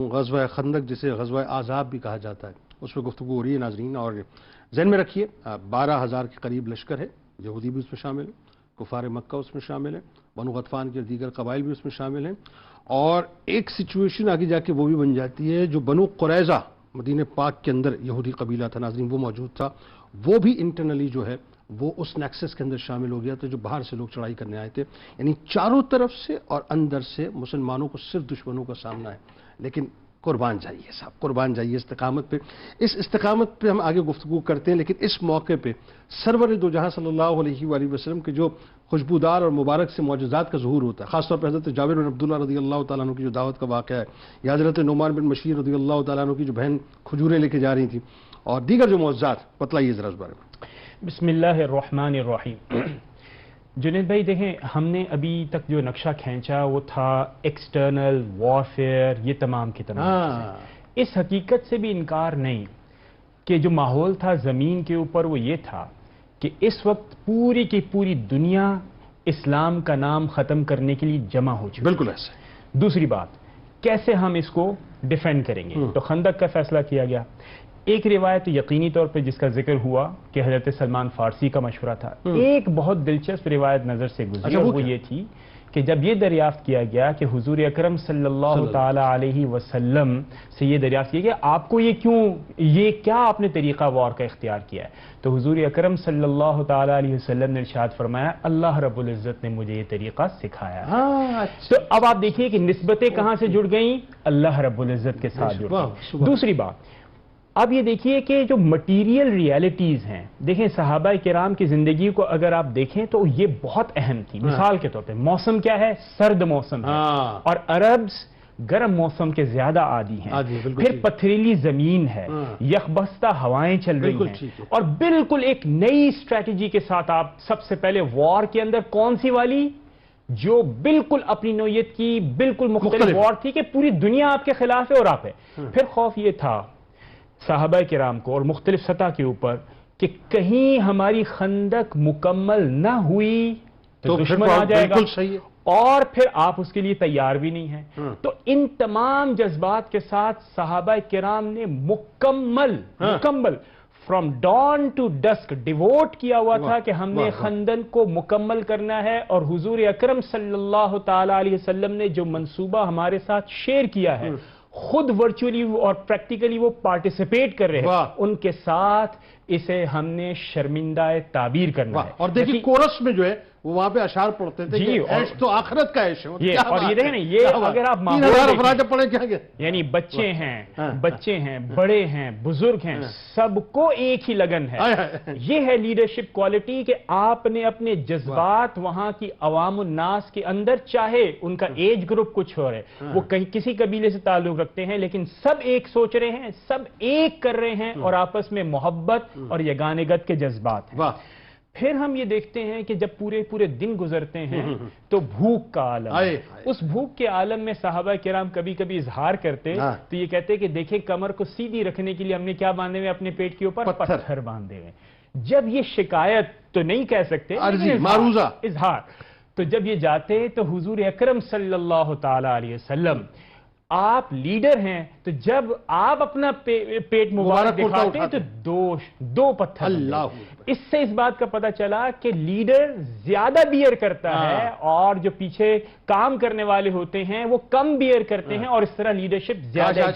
غزوہ خندق جسے غزوہ احزاب بھی کہا جاتا ہے اس پہ گفتگو ہو رہی ہے ناظرین، اور ذہن میں رکھیے 12,000 کے قریب لشکر ہے، یہودی بھی اس میں شامل ہیں، کفار مکہ اس میں شامل ہیں، بنو غطفان کے دیگر قبائل بھی اس میں شامل ہیں، اور ایک سچویشن آگے جا کے وہ بھی بن جاتی ہے جو بنو قریظہ مدینہ پاک کے اندر یہودی قبیلہ تھا ناظرین، وہ موجود تھا، وہ بھی انٹرنلی جو ہے وہ اس نیکسس کے اندر شامل ہو گیا تھا جو باہر سے لوگ چڑھائی کرنے آئے تھے، یعنی چاروں طرف سے اور اندر سے مسلمانوں کو صرف دشمنوں کا سامنا ہے، لیکن قربان جائیے صاحب، قربان جائیے استقامت پہ، اس استقامت پہ ہم آگے گفتگو کرتے ہیں، لیکن اس موقع پہ سرور دو جہاں صلی اللہ علیہ وآلہ وسلم کے جو خوشبودار اور مبارک سے معجزات کا ظہور ہوتا ہے، خاص طور پر حضرت جابر بن عبداللہ رضی اللہ تعالیٰ عنہ کی جو دعوت کا واقعہ ہے، یا حضرت نعمان بن بشیر رضی اللہ تعالیٰ عنہ کی جو بہن کھجوریں لے کے جا رہی تھیں، اور دیگر جو معجزات، بتلائیے ذرا اس بارے میں۔ بسم اللہ الرحمن الرحیم۔ جنید بھائی دیکھیں، ہم نے ابھی تک جو نقشہ کھینچا وہ تھا ایکسٹرنل وارفیئر، یہ تمام کی تمام چیزیں۔ اس حقیقت سے بھی انکار نہیں کہ جو ماحول تھا زمین کے اوپر وہ یہ تھا کہ اس وقت پوری کی پوری دنیا اسلام کا نام ختم کرنے کے لیے جمع ہو چکی ہے۔ بالکل ایسے۔ دوسری بات، کیسے ہم اس کو ڈیفینڈ کریں گے؟ تو خندق کا فیصلہ کیا گیا۔ ایک روایت یقینی طور پہ جس کا ذکر ہوا کہ حضرت سلمان فارسی کا مشورہ تھا، ایک بہت دلچسپ روایت نظر سے گزری، اور وہ یہ تھی کہ جب یہ دریافت کیا گیا کہ حضور اکرم صلی اللہ تعالی علیہ وسلم سے یہ دریافت کیا گیا آپ کو یہ کیا آپ نے طریقہ وار کا اختیار کیا ہے، تو حضور اکرم صلی اللہ تعالی علیہ وسلم نے ارشاد فرمایا اللہ رب العزت نے مجھے یہ طریقہ سکھایا ہے۔ تو اب آپ دیکھیے کہ نسبتیں کہاں سے جڑ گئیں، اللہ رب العزت کے ساتھ جڑ گئیں۔ دوسری بات، اب یہ دیکھیے کہ جو مٹیریل ریالٹیز ہیں، دیکھیں صحابہ کرام کی زندگی کو اگر آپ دیکھیں تو یہ بہت اہم تھی۔ مثال کے طور پہ موسم کیا ہے، سرد موسم ہے، اور عربز گرم موسم کے زیادہ عادی ہیں، پھر پتھریلی زمین ہے، یخبستہ ہوائیں چل رہی ہیں، اور بالکل ایک نئی اسٹریٹجی کے ساتھ آپ سب سے پہلے وار کے اندر کون سی والی جو بالکل اپنی نوعیت کی بالکل مختلف وار تھی کہ پوری دنیا آپ کے خلاف ہے اور آپ ہے۔ پھر خوف یہ تھا صحابہ کرام کو اور مختلف سطح کے اوپر کہ کہیں ہماری خندق مکمل نہ ہوئی تو دشمن آ جائے گا، اور پھر آپ اس کے لیے تیار بھی نہیں ہیں۔ تو ان تمام جذبات کے ساتھ صحابہ کرام نے مکمل from dawn to dusk devote کیا ہوا تھا کہ ہم نے خندق کو مکمل کرنا ہے، اور حضور اکرم صلی اللہ تعالی علیہ وسلم نے جو منصوبہ ہمارے ساتھ شیئر کیا ہے، خود ورچولی اور پریکٹیکلی وہ پارٹیسپیٹ کر رہے ہیں، ان کے ساتھ اسے ہم نے شرمندہ تعبیر کرنا ہے۔ اور دیکھیں کورس میں جو ہے وہ وہاں پہ اشعار پڑھتے تھے کہ عیش تو آخرت کا عیش ہے، اور یہ دیکھیں نا، یہ اگر آپ یعنی بچے ہیں بڑے ہیں بزرگ ہیں، سب کو ایک ہی لگن ہے۔ یہ ہے لیڈرشپ کوالٹی کہ آپ نے اپنے جذبات وہاں کی عوام الناس کے اندر، چاہے ان کا ایج گروپ کچھ ہو رہے، وہ کسی قبیلے سے تعلق رکھتے ہیں، لیکن سب ایک سوچ رہے ہیں، سب ایک کر رہے ہیں، اور آپس میں محبت اور یگانگت کے جذبات ہیں۔ پھر ہم یہ دیکھتے ہیں کہ جب پورے دن گزرتے ہیں تو بھوک کا عالم، اس بھوک کے عالم میں صحابہ کرام کبھی کبھی اظہار کرتے تو یہ کہتے کہ دیکھیں کمر کو سیدھی رکھنے کے لیے ہم نے کیا باندھے ہوئے، اپنے پیٹ کے اوپر پتھر باندھے ہوئے۔ جب یہ شکایت تو نہیں کہہ سکتے، اظہار، تو جب یہ جاتے تو حضور اکرم صلی اللہ تعالی علیہ وسلم، آپ لیڈر ہیں تو جب آپ اپنا پیٹ مبارک دکھاتے ہیں تو دو پتھر۔ اس سے اس بات کا پتہ چلا کہ لیڈر زیادہ بیئر کرتا ہے، اور جو پیچھے کام کرنے والے ہوتے ہیں وہ کم بیئر کرتے ہیں، اور اس طرح لیڈرشپ زیادہ۔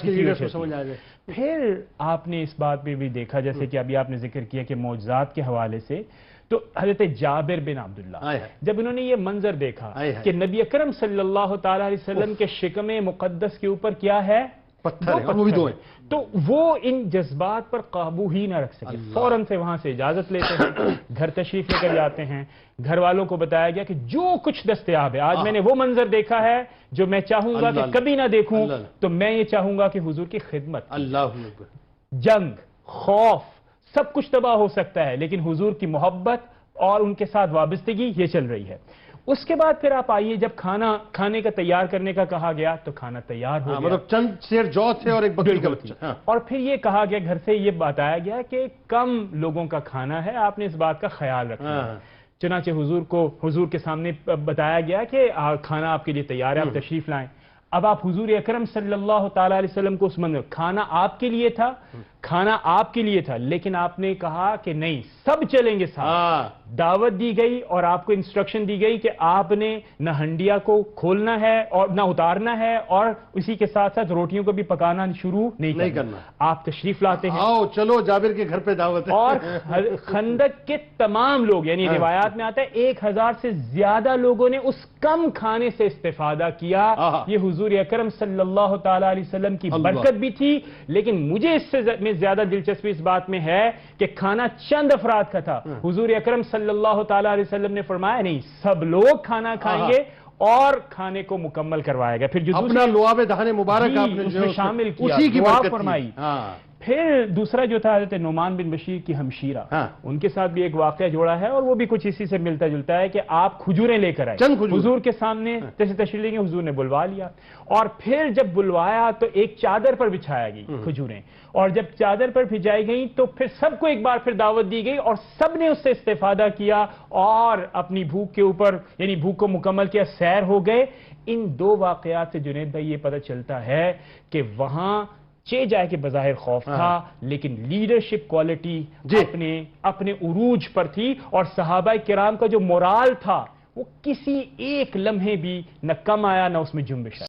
پھر آپ نے اس بات میں بھی دیکھا، جیسے کہ ابھی آپ نے ذکر کیا کہ معجزات کے حوالے سے، تو حضرت جابر بن عبداللہ جب انہوں نے یہ منظر دیکھا کہ نبی اکرم صلی اللہ تعالی علیہ وسلم کے شکم مقدس کے اوپر کیا ہے، پتھر، تو وہ ان جذبات پر قابو ہی نہ رکھ سکے، فوراً سے وہاں سے اجازت لیتے ہیں، گھر تشریف لے کر جاتے ہیں، گھر والوں کو بتایا گیا کہ جو کچھ دستیاب ہے، آج میں نے وہ منظر دیکھا ہے جو میں چاہوں گا کہ کبھی نہ دیکھوں، تو میں یہ چاہوں گا کہ حضور کی خدمت، جنگ، خوف، سب کچھ تباہ ہو سکتا ہے، لیکن حضور کی محبت اور ان کے ساتھ وابستگی یہ چل رہی ہے۔ اس کے بعد پھر آپ آئیے، جب کھانے کا تیار کرنے کا کہا گیا تو کھانا تیار ہو گیا، مطلب چند سیر جو تھے اور ایک بکری کا بچہ، اور پھر یہ کہا گیا، گھر سے یہ بتایا گیا کہ کم لوگوں کا کھانا ہے، آپ نے اس بات کا خیال رکھنا ہے۔ چنانچہ حضور کے سامنے بتایا گیا کہ کھانا آپ کے لیے تیار ہے، آپ تشریف لائیں۔ اب آپ حضور اکرم صلی اللہ تعالی علیہ وسلم کو اس منظر، کھانا آپ کے لیے تھا، کھانا آپ کے لیے تھا، لیکن آپ نے کہا کہ نہیں سب چلیں گے ساتھ، دعوت دی گئی اور آپ کو انسٹرکشن دی گئی کہ آپ نے نہ ہنڈیا کو کھولنا ہے اور نہ اتارنا ہے، اور اسی کے ساتھ ساتھ روٹیوں کو بھی پکانا شروع نہیں کرنا۔ آپ تشریف لاتے ہیں، آؤ چلو جابر کے گھر پہ دعوت ہے، اور خندق کے تمام لوگ، یعنی روایات میں آتا ہے 1000 سے زیادہ لوگوں نے اس کم کھانے سے استفادہ کیا۔ یہ حضور اکرم صلی اللہ تعالی علیہ وسلم کی برکت بھی تھی، لیکن مجھے اس سے زیادہ دلچسپی اس بات میں ہے کہ کھانا چند افراد کا تھا۔ حضور اکرم صلی اللہ تعالی علیہ وسلم نے فرمایا نہیں سب لوگ کھانا کھائیں گے، اور کھانے کو مکمل کروایا گیا۔ پھر جو اپنا لعاب دہن مبارک آپ نے اس میں شامل کیا، اسی کی دعا برکت فرمائی۔ ہاں پھر دوسرا جو تھا حضرت نعمان بن بشیر کی ہمشیرہ، ان کے ساتھ بھی ایک واقعہ جوڑا ہے، اور وہ بھی کچھ اسی سے ملتا جلتا ہے کہ آپ کھجوریں لے کر آئے حضور کے سامنے، جیسے تشریف لیں گے حضور نے بلوا لیا، اور پھر جب بلوایا تو ایک چادر پر بچھایا گئی کھجوریں، اور جب چادر پر بھجائی گئیں تو پھر سب کو ایک بار پھر دعوت دی گئی، اور سب نے اس سے استفادہ کیا اور اپنی بھوک کے اوپر، یعنی بھوک کو مکمل کیا، سیر ہو گئے۔ ان دو واقعات سے جنید بھائی یہ پتہ چلتا ہے کہ وہاں چے جائے کہ بظاہر خوف تھا، لیکن لیڈرشپ کوالٹی اپنے عروج پر تھی، اور صحابہ کرام کا جو مورال تھا وہ کسی ایک لمحے بھی نہ کم آیا نہ اس میں جنبش آئی۔